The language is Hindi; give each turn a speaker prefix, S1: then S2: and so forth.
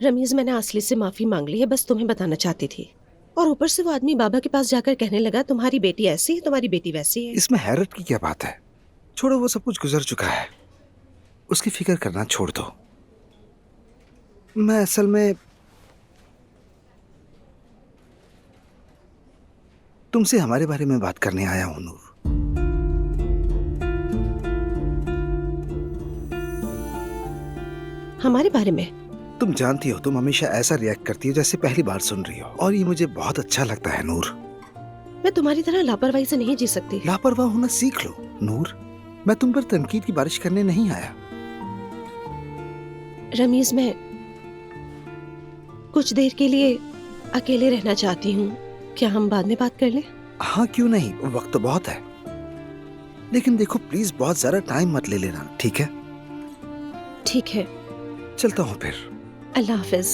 S1: रमीज, मैंने असली से माफी मांग ली है, बस तुम्हें बताना चाहती थी। और ऊपर से वो आदमी बाबा के पास जाकर कहने लगा तुम्हारी बेटी ऐसी है, तुम्हारी बेटी वैसी है।
S2: इसमें हैरत की क्या बात है? छोड़ो, वो सब कुछ गुजर चुका है, उसकी फिक्र करना छोड़ दो। मैं असल में तुमसे हमारे बारे में बात करने आया हूं नूर।
S1: हमारे बारे में?
S2: तुम जानती हो, तुम हमेशा ऐसा रिएक्ट करती हो जैसे पहली बार सुन रही हो, और ये मुझे बहुत अच्छा लगता है नूर।
S1: मैं तुम्हारी तरह लापरवाही से नहीं जी सकती।
S2: लापरवाह होना सीख लो नूर। मैं तुम पर तनकीद की बारिश करने नहीं आया।
S1: रमीज, मैं कुछ देर के लिए अकेले रहना चाहती हूँ। क्या हम बाद में बात कर लें?
S2: हाँ, क्यों नहीं, वक्त तो बहुत है। लेकिन देखो प्लीज, बहुत ज्यादा टाइम मत ले लेना, ठीक है?
S1: ठीक है।
S2: चलता हूँ फिर।
S1: अल्लाह हाफिज।